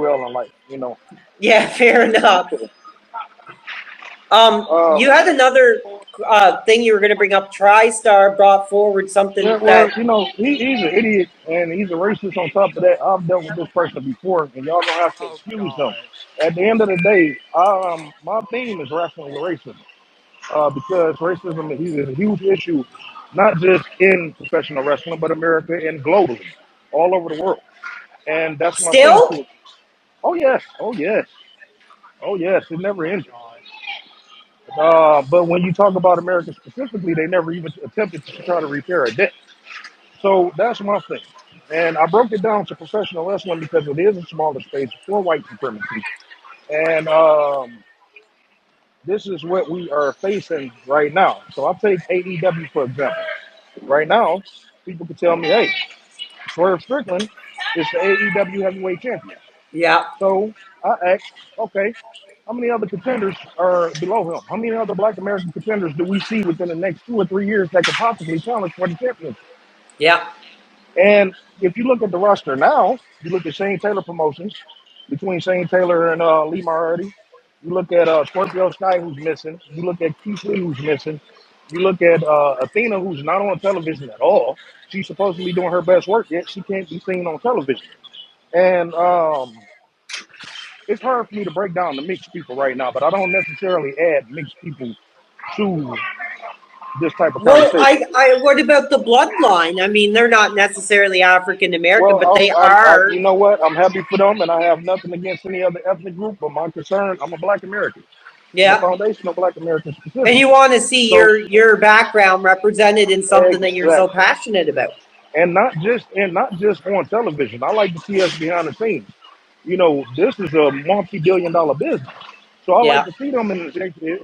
well in life, you know. Yeah, fair enough. Uh, You had another thing you were going to bring up. TriStar brought forward yeah, something well, that you know, he's an idiot and he's a racist on top of that. I've dealt with this person before, and y'all gonna have to Oh excuse him. God. At the end of the day, my theme is wrestling with racism. Because racism is a huge issue, not just in professional wrestling, but America and globally, all over the world. And that's my thing still. to it. Oh yes, oh yes, oh yes, it never Oh ended. God. But when you talk about America specifically, they never even attempted to try to repair a debt. So that's my thing. And I broke it down to professional wrestling because it is a smaller space for white supremacy. And this is what we are facing right now. So I'll take AEW for example. Right now, people can tell me, hey, Swerve Strickland is the AEW heavyweight champion. Yeah. So I asked, okay, how many other contenders are below him? How many other Black American contenders do we see within the next 2 or 3 years that could possibly challenge for the championship? Yeah. And if you look at the roster now, you look at Shane Taylor promotions between Shane Taylor and Lee Moriarty. You look at Scorpio Sky, who's missing. You look at Keith Lee, who's missing. You look at Athena, who's not on television at all. She's supposed to be doing her best work, yet she can't be seen on television. And it's hard for me to break down the mixed people right now, but I don't necessarily add mixed people to this type of Well, conversation. what about the bloodline? I mean, they're not necessarily African American, Well, but they you are. know what? I'm happy for them, and I have nothing against any other ethnic group. But my concern, I'm a Black American. I'm a Yeah. foundational Black American And specifically. you want to see So your background represented in something that you're so exactly, passionate about. and not just on television. I like to see us behind the scenes. You know, this is a multi-billion-dollar business, so I like Yeah. to see them in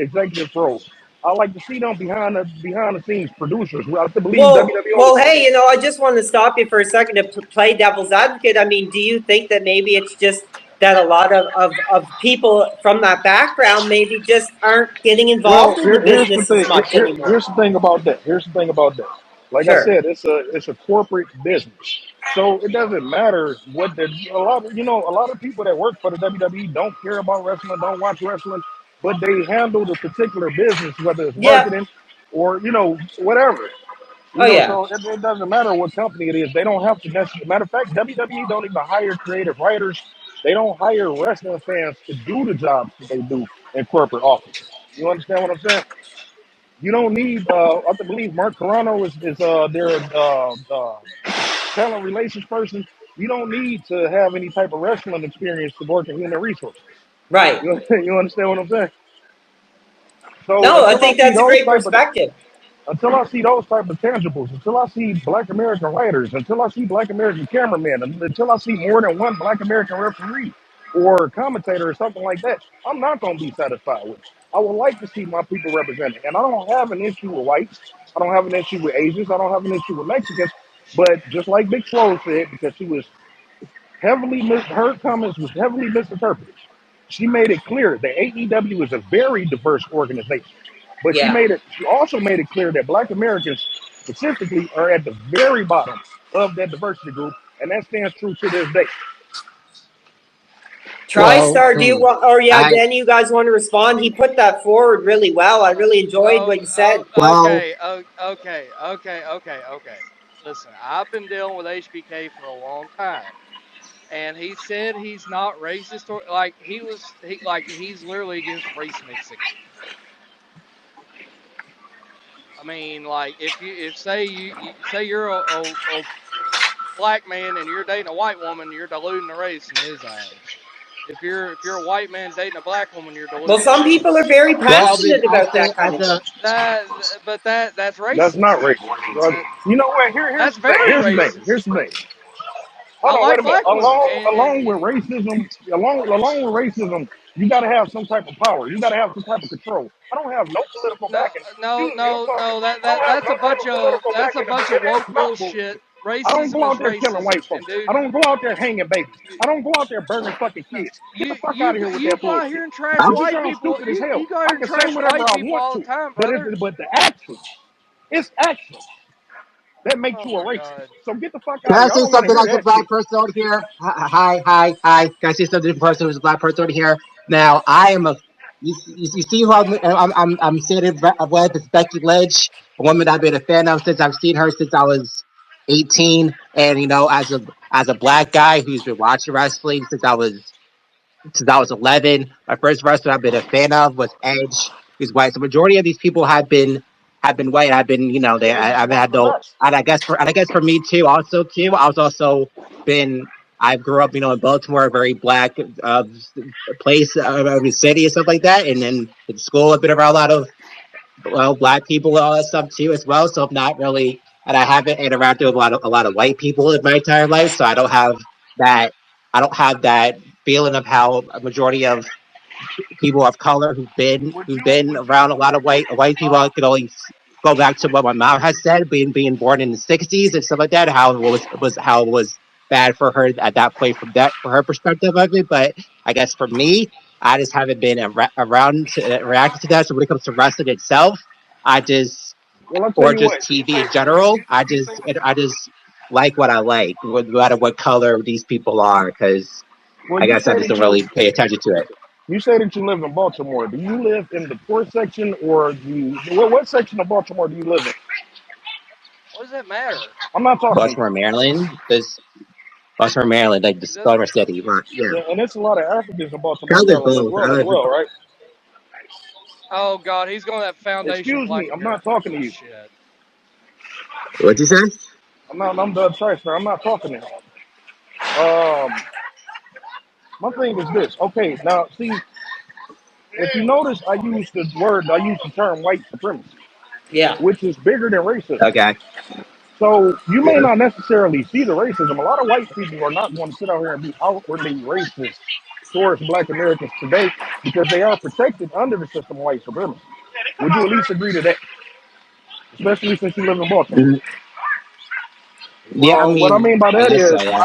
executive roles. I like to see them behind the scenes producers. Well, I believe WWE only. Well, hey, I just want to stop you for a second to play devil's advocate. I mean, do you think that maybe it's just that a lot of people from that background maybe just aren't getting Well, involved in the here's the business as thing. much anymore? Here's the thing about that. Here's the thing about that. Like I Sure. said, it's a corporate business, so it doesn't matter what the a lot of people that work for the WWE don't care about wrestling, don't watch wrestling, but they handle the particular business, whether it's Yeah. marketing or whatever. Oh, yeah. So it doesn't matter what company it is. They don't have to necessarily. Matter of fact, WWE don't even hire creative writers. They don't hire wrestling fans to do the jobs that they do in corporate offices. You understand what I'm saying? You don't need. I believe Mark Carano is their talent relations person. You don't need to have any type of wrestling experience to work in human resources. Right. You understand what I'm saying? So No, I think that's a great perspective. until I see those type of tangibles, until I see Black American writers, until I see Black American cameramen, until I see more than one Black American referee or commentator or something like that, I'm not going to be satisfied with it. I would like to see my people represented. And I don't have an issue with whites. I don't have an issue with Asians. I don't have an issue with Mexicans. But just like Big Swole said, because she was her comments was heavily misinterpreted. She made it clear that AEW is a very diverse organization, but Yeah. she also made it clear that Black Americans specifically are at the very bottom of that diversity group, and that stands true to this day. Well, TriStar, do you want, or yeah, I Danny, you guys want to respond? He put that forward really well. I really enjoyed Oh, what you said. well, okay. Oh, okay. Listen, I've been dealing with HBK for a long time, and he said he's not racist or like he's literally against race mixing. I mean, like if say you're a black man and you're dating a white woman, you're diluting the race in his eyes. If you're a white man dating a black woman, you're Well, diluting the some people are race. very well, the, passionate about that kind as of a thing. That's That's not racist. racist. That, You know what? Here's that's the thing. very Here's the thing. racist. Here's the thing. Hold I on, wait like a minute. black women, Along with racism, along with racism, you got to have some type of power. You got to have some type of control. I don't have no political no, backing. no, Excuse me, I'm no, talking. no. That I don't that have that's no a type bunch of of political that's a backing, bunch but of it ain't woke about bullshit. bullshit. I don't Racism go is out there killing racism, white and folks. I dude, don't go out there hanging babies. you I don't go out there burning fucking no, kids. Get the fuck out of here with you that go out here bullshit. and trash But you white sound people. stupid as hell. You go out I here and can say trash whatever white I people want all the to, time, but brother. but the actions, it's actions. That makes Oh you a my racist. God. So get the fuck Can out of I here. I say don't want to something hear as a that black shit. person over here? Hi. Can I say something to the person who's a black person over here? Now, I am a. You see who I'm saying with is Becky Lynch, a woman I've been a fan of since I've seen her since I was 18, and as a black guy who's been watching wrestling since I was 11. My first wrestler I've been a fan of was Edge. He's white. So majority of these people have been white. I've been, Yeah, I've one of had the no, best. and I guess for me too, also too, I was also been, I grew up, in Baltimore, a very black place, of city and stuff like that. And then in school, I've been around a lot of black people and all that stuff too as well. So I'm not really, and I haven't interacted with a lot of white people in my entire life. So that, I don't have that feeling of how a majority of people of color who've been Would you around a lot of white people. I could only go back to what my mom has said, being born in the '60s and stuff like that. How it was bad for her at that point from that for her perspective of it. But I guess for me, I just haven't been around to reacting to that. So when it comes to wrestling itself, I just well, I'll tell or you just what. TV in general, I just like what I like, no matter what color these people are, because Well, I guess I just don't really pay attention to it. you say that you live in Baltimore. Do you live in the poor section or what section of Baltimore do you live in? What does that matter? I'm not talking to you. Baltimore, Maryland. Baltimore, Maryland, like the It doesn't. Silver City. Right? Yeah. Yeah, and there's a lot of Africans in Baltimore, I live Maryland both. I as live. well, right? Oh God, he's going to that foundation Excuse Black me, I'm not American talking to you. bullshit. What'd you say? I'm Doug Tricer. I'm not talking to you. Um, my thing is this. Okay, now see, if you notice, I use the term white supremacy, Yeah. which is bigger than racism. Okay. So you may Yeah. not necessarily see the racism. A lot of white people are not going to sit out here and be outwardly racist towards Black Americans today because they are protected under the system of white supremacy. Would you at least agree to that? Especially since you live in Baltimore. Mhm. Yeah. I What I mean, mean by I that guess so. is, Yeah.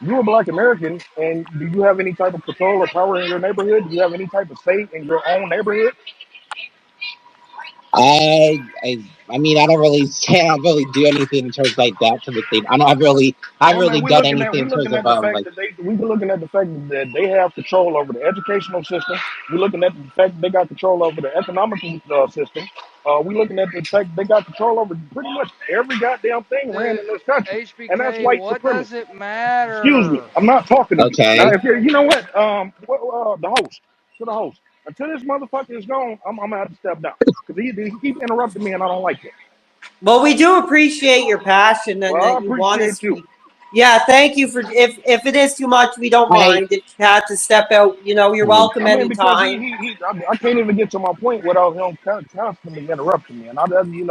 you're a Black American, and do you have any type of control or power in your neighborhood? Do you have any type of say in your own neighborhood? I. I. I mean, I don't really say. I don't really do anything in terms like that to the thing. I Well, haven't I mean, really done anything we in terms looking of at the fact like. that we looking at the fact that they have control over the educational system. We're looking at the fact that they got control over the economic system. We looking at the fact that they got control over pretty much every goddamn thing ran Dude, in this country, and that's HBK, white what does supremacy. it Excuse me, matter? I'm not talking to you now. Okay. If you're, you know what, the host to the host. Until this motherfucker is gone, I'm gonna have to step down because he keep interrupting me, and I don't like it. Well, we do appreciate your passion and Well, I that you want to appreciate you. speak. Yeah, thank you for if it is too much, we don't I. mind. If you had to step out, you're welcome I mean, because anytime. I can't even get to my point without him constantly interrupting me, and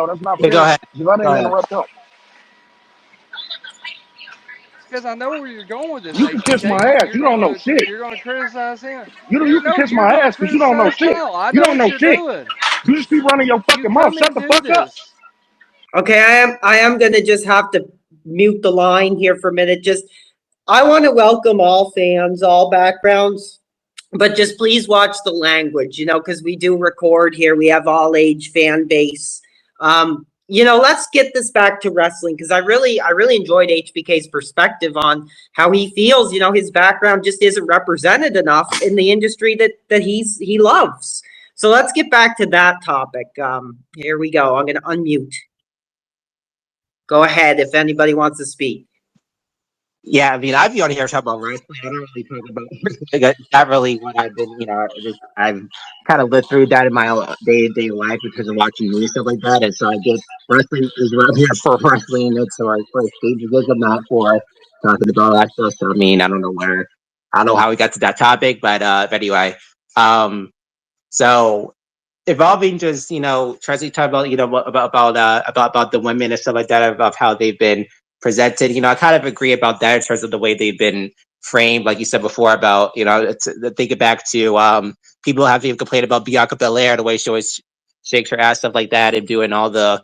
that's not Okay. Go fair ahead. because I Go didn't ahead. interrupt him. It's because I know where you're going with this, You can kiss my HBK. ass. You don't know shit. You're gonna criticize him. You can kiss You're my gonna ass because you don't know criticize shit. Kyle. I You know don't what know you're shit. doing. You just keep running your You fucking mouth. come Shut and the do fuck up. this. Okay, I am gonna just have to mute the line here for a minute. Just I want to welcome all fans, all backgrounds, but just please watch the language, because we do record here. We have all age fan base. Let's get this back to wrestling because I really enjoyed HBK's perspective on how he feels. His background just isn't represented enough in the industry that he loves. So let's get back to that topic. Here we go. I'm going to unmute. Go ahead if anybody wants to speak. Yeah, I mean, I'd be on here talking about wrestling. I don't really talk about like, not really what I've been, I've kind of lived through that in my day to day life because of watching movies stuff like that. And so I get wrestling is what I'm here for wrestling. It's for escapism, not for talking about that stuff. So I mean, I don't know how we got to that topic, but anyway, um, so evolving just trying to talk about about the women and stuff like that of how they've been presented. I kind of agree about that in terms of the way they've been framed, like you said before about think it back to people have even complained about Bianca Belair, the way she always shakes her ass, stuff like that, and doing all the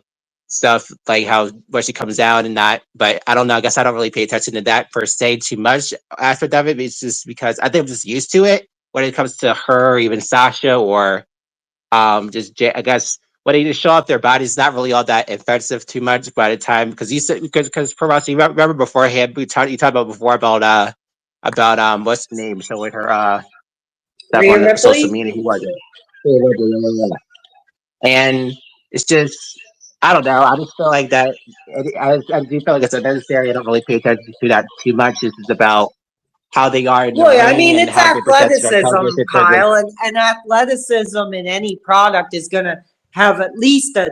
stuff like how where she comes out and that. But I don't know, I guess I don't really pay attention to that per se too much aspect of it. It's just because I think I'm just used to it when it comes to her, or even Sasha, or I guess when they show off their bodies, not really all that offensive too much by the time because you said because Promotion, you remember beforehand you talked about before about what's the name showing her stuff Rhea on the social Ripley? media. Who was it? And it's just I don't know. I just feel like that. I do feel like it's unnecessary. I don't really pay attention to that too much. This is about how they are in the Well, yeah, I ring mean, and it's how they present to their athleticism, television. Kyle, and athleticism in any product is going to have at least a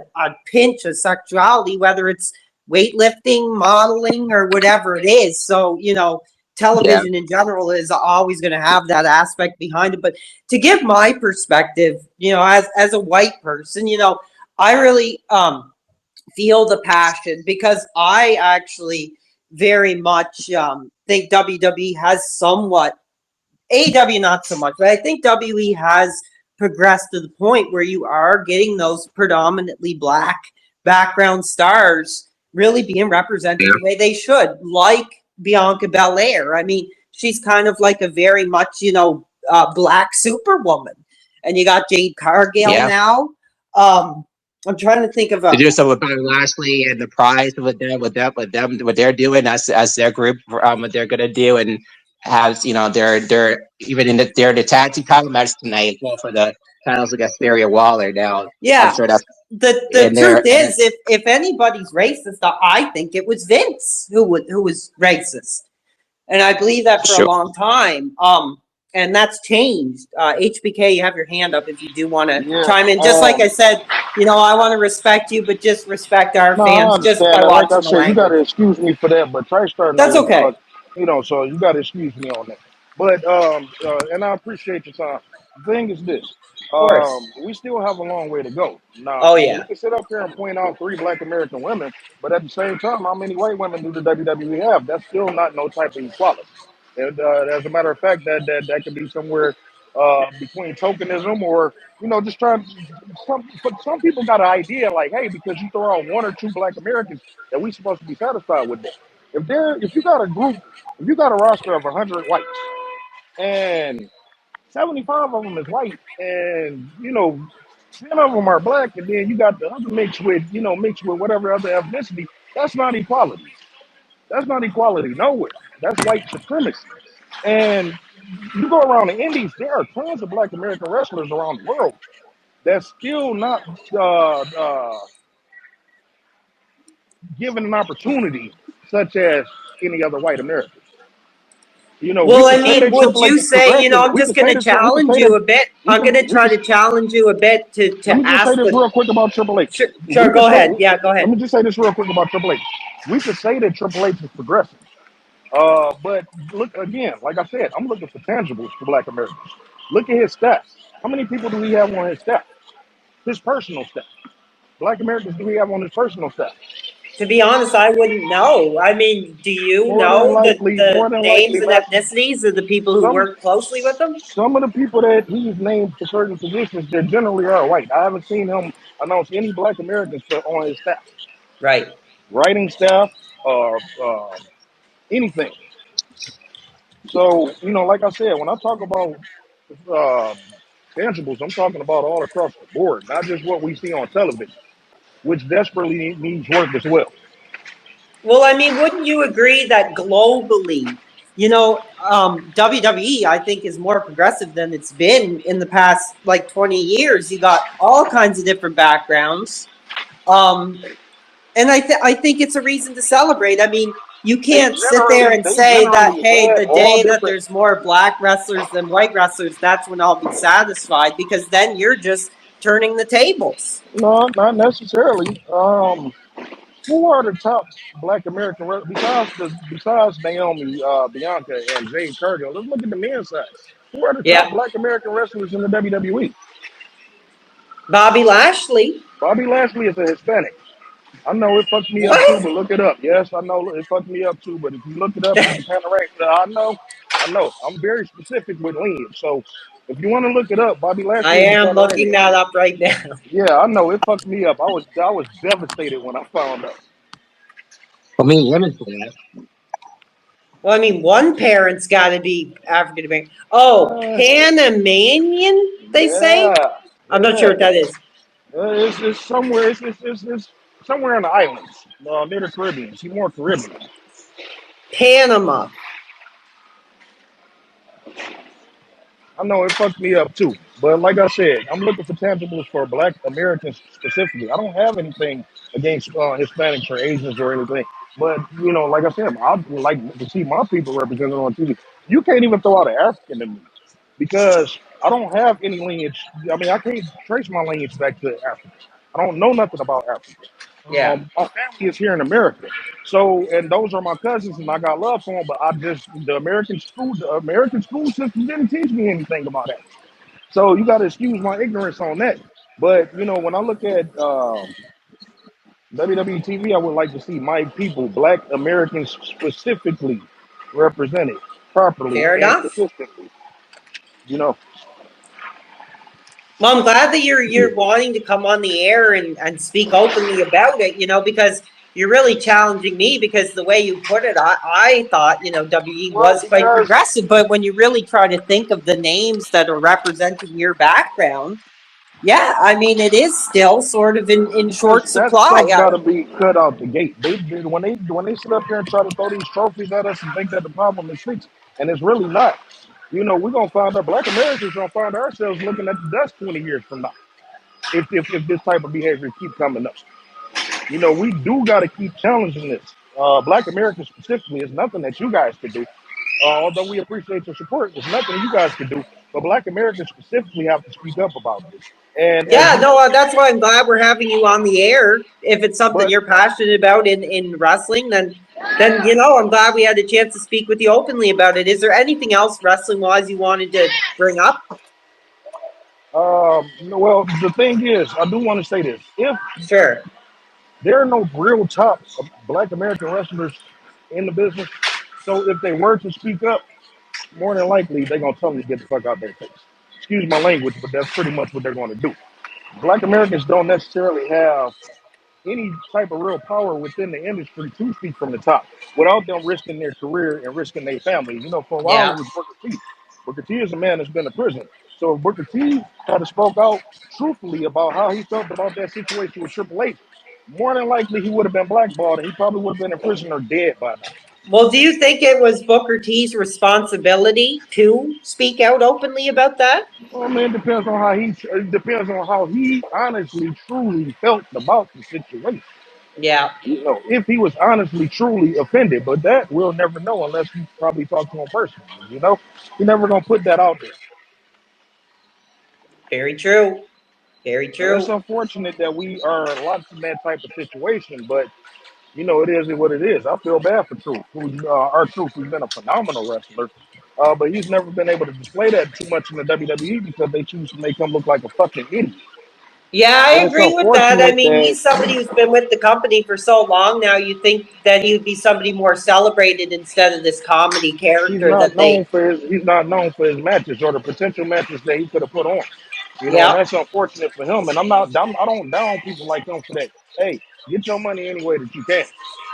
pinch of sexuality, whether it's weightlifting, modeling, or whatever it is. So, Yeah, television in general is always going to have that aspect behind it. But to give my perspective, as a white person, I really feel the passion because I actually very much think WWE has somewhat AEW not so much, but I think WE has progressed to the point where you are getting those predominantly black background stars really being represented the way they should, like Bianca Belair. I mean, she's kind of like a very much, black superwoman. And you got Jade Cargill yeah. now. I'm trying to think of To a do so with Bobby Lashley and the prize with them, what they're doing as their group, what they're gonna do, and has they're even they're in the tag team title match tonight as well for the titles against Theory Waller. Now I'm yeah. sure that's The in truth there, and is, if anybody's racist, I think it was Vince who was racist, and I believe that for a sure. long time. And that's changed. HBK, you have your hand up if you do want to Yeah. chime in. Just like I said, I want to respect you, but just respect our No, I fans just understand by that. Like I watching the said, you got language. to excuse me for that, but Trey starting That's to, okay. so you got to excuse me on that. But and I appreciate your time. The thing is this: Of course. we still have a long way to go. Now Oh we yeah. can sit up here and point out 3 Black American women, but at the same time, how many white women do the WWE have? That's still not no type of equality. And as a matter of fact, that could be somewhere between tokenism or just trying. Some people got an idea like, hey, because you throw out 1 or 2 Black Americans, that we supposed to be satisfied with that. If you got a group, if you got a roster of 100 whites and 75 of them is white, and 10 of them are black, and then you got the other mixed with whatever other ethnicity, that's not equality. That's not equality nowhere. That's white supremacy. And you go around the Indies, there are tons of Black American wrestlers around the world that's still not given an opportunity such as any other white American. We Well, I could say mean, that would Triple H you is say, progressive. I'm We just could going say to that we could challenge say you that a bit. we I'm going can to we try can to challenge you a bit let to me just say ask this the. real quick about Triple H. Sure, We sure, could go say ahead. Yeah, go let ahead. me just say this real quick about Triple H. We could say that Triple H is progressive. But look again, like I said, I'm looking for tangibles for Black Americans. Look at his stats. How many people do we have on his staff? His personal staff. Black Americans do we have on his personal staff? To be honest, I wouldn't know. I mean, do you More than know likely, the names and Master. ethnicities of the people who Some work closely with them? some of the people that he's named for certain positions, they generally are white. I haven't seen him announce any Black Americans on his staff, Right. writing staff, or anything. So like I said, when I talk about uh, tangibles, I'm talking about all across the board, not just what we see on television, which desperately needs work as well. Well, I mean, wouldn't you agree that globally, WWE, I think, is more progressive than it's been in the past, like, 20 years? You got all kinds of different backgrounds. Um, and I think it's a reason to celebrate. I mean, you can't sit there and They say that, generally hey, had the all day that different. there's more black wrestlers than white wrestlers, that's when I'll be satisfied, because then you're just turning the tables. No, not necessarily. Who are the top Black American besides Naomi, Bianca, and Jade Cargill? Let's look at the men's side. Who are the top Yeah. Black American wrestlers in the WWE? Bobby Lashley. Bobby Lashley is a Hispanic. I know it fucked me up too, What? but look it up. Yes, I know it fucked me up too, but if you look it up, you can kind of rank. I know. I'm very specific with lineage, so if you want to look it up, Bobby I Lashley is a am looking Panamanian. that up right now. Yeah, I know it fucked me up. I was devastated when I found out. I mean, women for that. Well, I mean, one parent's got to be African American. Oh, Uh, Panamanian, they say? yeah, I'm not sure yeah. what that is. It's somewhere. It's somewhere in the islands, near the Caribbean. See, more Caribbean. Panama. I know it fucked me up too. But like I said, I'm looking for tangibles for Black Americans specifically. I don't have anything against Hispanics or Asians or anything. But like I said, I'd like to see my people represented on TV. You can't even throw out an African to me because I don't have any lineage. I mean, I can't trace my lineage back to Africa. I don't know nothing about Africa. Yeah. My family is here in America, so and those are my cousins, and I got love for them. But the American school system didn't teach me anything about that. So you got to excuse my ignorance on that. But when I look at WWE TV, I would like to see my people, Black Americans specifically, represented properly Fair and enough. consistently. You know, Well, I'm glad that you're wanting to come on the air and speak openly about it, because you're really challenging me because the way you put it, I thought, WE well, was quite because progressive, but when you really try to think of the names that are representing your background, yeah, I mean, it is still sort of in short because that supply. stuff got to be cut out the gate. When they sit up here and try to throw these trophies at us and think that the problem is fixed, and it's really not. We're gonna find out Black Americans gonna find ourselves looking at the dust 20 years from now if this type of behavior keep coming up. We do got to keep challenging this. Black Americans specifically is nothing that you guys could do. Although we appreciate your support, there's nothing you guys can do. But Black Americans specifically have to speak up about this. And as Yeah, you no, that's why I'm glad we're having you on the air. If it's something but you're passionate about in wrestling, then I'm glad we had a chance to speak with you openly about it. Is there anything else wrestling wise you wanted to bring up? well, the thing is, I do want to say this: if Sure. there are no real top Black American wrestlers in the business, so if they were to speak up, more than likely they're gonna tell them to get the fuck out their face. Excuse my language, but that's pretty much what they're going to do. Black Americans don't necessarily have any type of real power within the industry to speak from the top without them risking their career and risking their family. For a while Yeah. it was Booker T. Booker T is a man that's been to prison. So if Booker T had to spoke out truthfully about how he felt about that situation with Triple H, more than likely he would have been blackballed and he probably would have been in prison or dead by now. Well, do you think it was Booker T's responsibility to speak out openly about that? Well, man, it depends on how he honestly, truly felt about the situation. Yeah, If he was honestly, truly offended, but that we'll never know unless we probably talk to him personally. He's never gonna put that out there. very true. Very And it's true. unfortunate that we are locked in that type of situation, but it is what it is. I feel bad for Truth, our Truth, who's been a phenomenal wrestler, but he's never been able to display that too much in the WWE because they choose to make him look like a fucking idiot. Yeah, I And it's agree with that. I unfortunate mean, that he's somebody who's been with the company for so long now. You think that he would be somebody more celebrated instead of this comedy character that they. he's not known for his matches or the potential matches that he could have put on. And Yeah. that's unfortunate for him. And I don't down people like him for that. Hey, get your money any way that you can.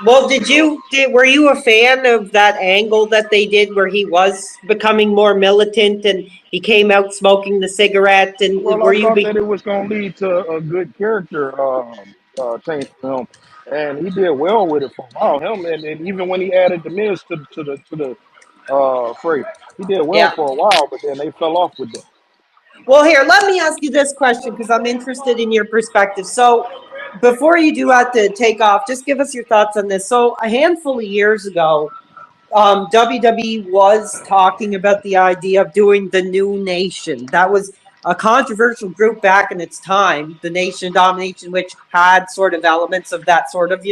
Well, You know. were you a fan of that angle that they did where he was becoming more militant and he came out smoking the cigarette and Well, were I you thought be, that it was going to lead to a good character change for him, and he did well with it for a while. And even when he added the Miz to the fray, he did well yeah. for a while. But then they fell off with that. Well, here, let me ask you this question because I'm interested in your perspective. So, before you do have to take off, just give us your thoughts on this. So, a handful of years ago, WWE was talking about the idea of doing the new nation. That was a controversial group back in its time, the Nation of Domination, which had sort of elements of that sort of,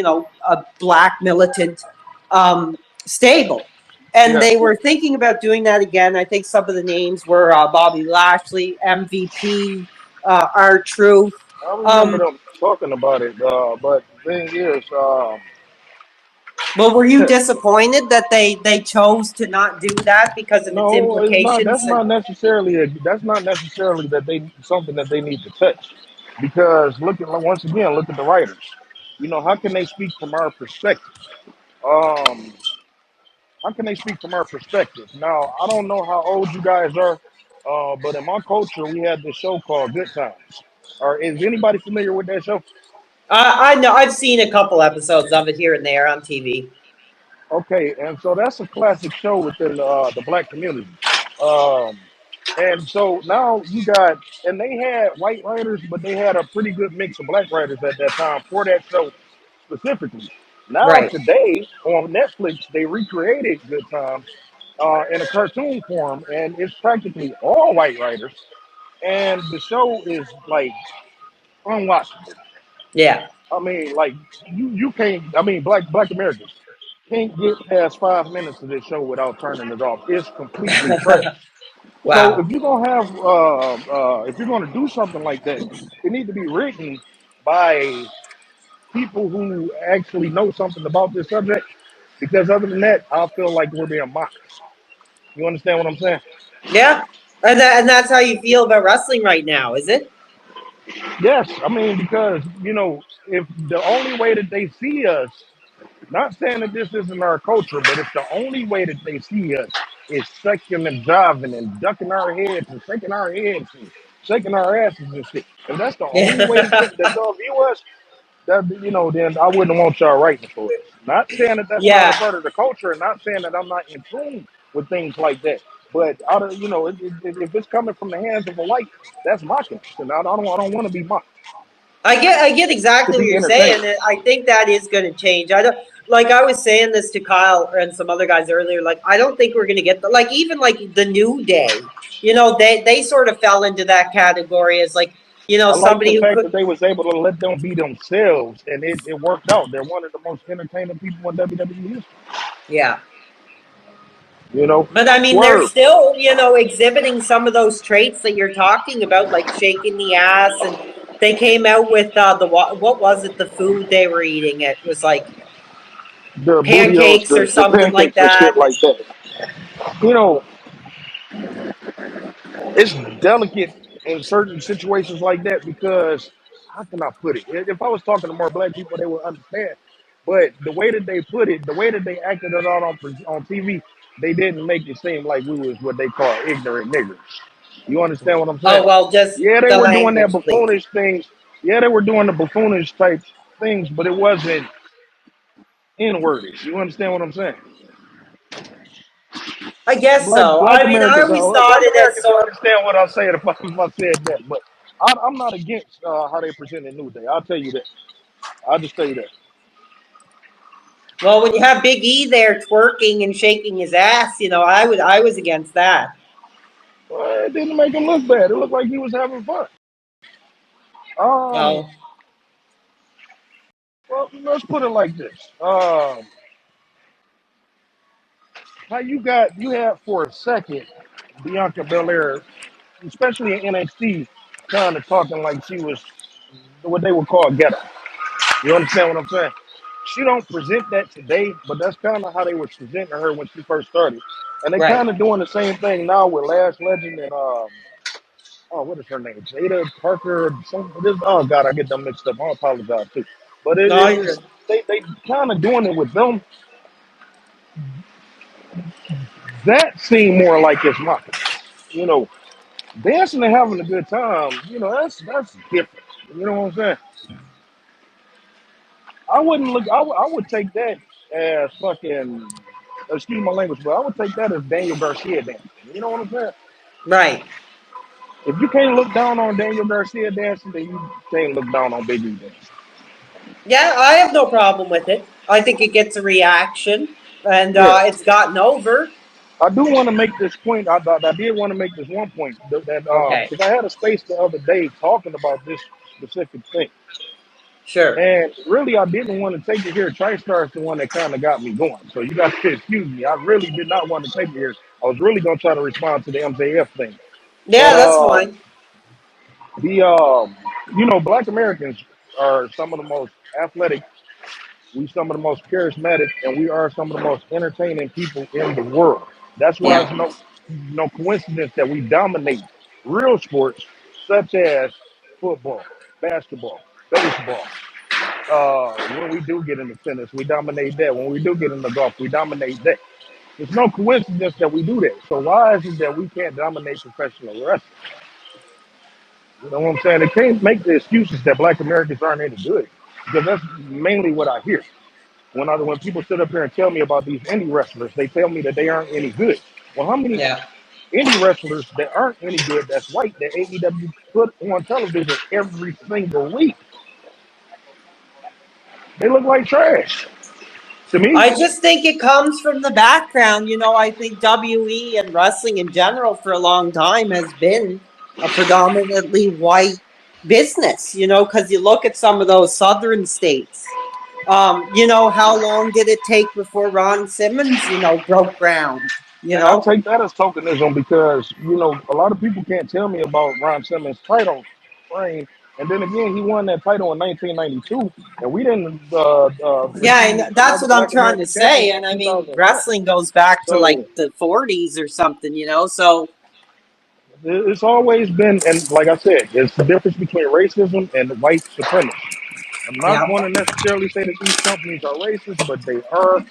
a black militant stable. And Yeah, they were thinking about doing that again. I think some of the names were Bobby Lashley, MVP, R Truth. I remember Um, them talking about it. But the thing is, well, were you disappointed that they chose to not do that because of its no, it's not. implications? That's not necessarily that they something that they need to touch, because once again, look at the writers. How can they speak from our perspective? Um, how can they speak from our perspective? Now, I don't know how old you guys are, but in my culture, we had this show called Good Times. Or is anybody familiar with that show? I know I've seen a couple episodes of it here and there on TV. Okay, and so that's a classic show within the black community. Um, and so now you got, and they had white writers, but they had a pretty good mix of black writers at that time for that show specifically. Now Right. today on Netflix, they recreated Good Times in a cartoon form, and it's practically all white writers. And the show is like unwatchable. Yeah. I mean, like you can't. I mean, black Americans can't get past 5 minutes of this show without turning it off. It's completely trash. So Wow. if you're gonna have, if you're gonna do something like that, it needs to be written by people who actually know something about this subject. Because other than that, I feel like we're being mocked. You understand what I'm saying? Yeah. And that's how you feel about wrestling right now, is it? Yes, I mean because if the only way that they see us, not saying that this isn't our culture, but if the only way that they see us is sucking and jiving and ducking our heads and shaking our heads and shaking our asses and shit, if that's the only way that, Yeah. that y'all view us, that then I wouldn't want y'all writing for us. Not saying that that's not a Yeah. part of the culture, and not saying that I'm not in tune with things like that. But out of if it's coming from the hands of a white, that's mocking us, and I don't want to be mocked I get to exactly what be you're entertained. saying. And I think that is going to change. I don't like I was saying this to Kyle and some other guys earlier. Like I don't think we're going to get like even like the New Day. They sort of fell into that category as like I like the somebody who fact could. that they was able to let them be themselves, and it worked out. They're one of the most entertaining people in WWE history. Yeah. You know, But I mean, they're Swerve, still, exhibiting some of those traits that you're talking about, like shaking the ass. And they came out with what was it? The food they were eating. It was like the bootios, pancakes or the something like pancakes and shit that. like that. You know, it's delicate in certain situations like that because how can I put it? If I was talking to more black people, they would understand. But the way that they put it, the way that they acted it out on TV, they didn't make it seem like we was what they call ignorant niggers. You understand what I'm saying? Oh well, just Yeah, they the were doing that language, please. buffoonish things. Yeah, they were doing the buffoonish type things, but it wasn't N-wordish. You understand what I'm saying? I guess Black so. Black I mean, I Americans, always thought Black it as Americans will sort. understand what I said if I said that. But I'm not against how they presented New Day. I'll tell you that. I'll just tell you that. Well, when you have Big E there twerking and shaking his ass, I was against that. Well, it didn't make him look bad. It looked like he was having fun. Um, Oh, well, let's put it like this. How you had for a second Bianca Belair, especially in NXT, kind of talking like she was what they would call ghetto. You understand what I'm saying? She don't present that today, but that's kind of how they was presenting her when she first started. And they right. kind of doing the same thing now with Lash Legend and oh, what is her name? Jada Parker. Oh God, I get them mixed up. I apologize too. But No, you're it's good. they kind of doing it with them. That seemed more like it's mocking. You know, dancing and having a good time. That's different. You know what I'm saying? I wouldn't look. I would take that as fucking. Excuse my language, but I would take that as Daniel Garcia dancing. You know what I'm saying? Right. If you can't look down on Daniel Garcia dancing, then you can't look down on Big E dancing. Yeah, I have no problem with it. I think it gets a reaction, and Yeah, it's gotten over. I do want to make this point. I did want to make this one point that Okay, because I had a space the other day talking about this specific thing, sure. and really I didn't want to take it here. TriStar is the one that kind of got me going, so you guys can excuse me. I really did not want to take it here. I was really gonna try to respond to the MJF thing, but Yeah, that's fine. the Black Americans are some of the most athletic. We some of the most charismatic, and we are some of the most entertaining people in the world. That's why Yeah, it's no coincidence that we dominate real sports such as football, basketball, baseball. When we do get into tennis, we dominate that. When we do get into golf, we dominate that. It's no coincidence that we do that. So why is it that we can't dominate professional wrestling? You know what I'm saying? They can't make the excuses that Black Americans aren't any good, because that's mainly what I hear. When people sit up here and tell me about these indie wrestlers, they tell me that they aren't any good. Well, how many Yeah. indie wrestlers that aren't any good, that's white, that AEW put on television every single week? They look like trash to me. I just think it comes from the background. I think WE and wrestling in general for a long time has been a predominantly white business, because you look at some of those southern states. How long did it take before Ron Simmons, broke ground? And I take that as tokenism because, a lot of people can't tell me about Ron Simmons' title reign. And then again, he won that title in 1992, and we didn't Yeah, receive and that's another what I'm Black trying to American champion say. till And I mean, 2001. wrestling goes back to like So the 40s or something, So, it's always been, and like I said, it's the difference between racism and white supremacy. I'm not yeah. going to necessarily say that these companies are racist, but they are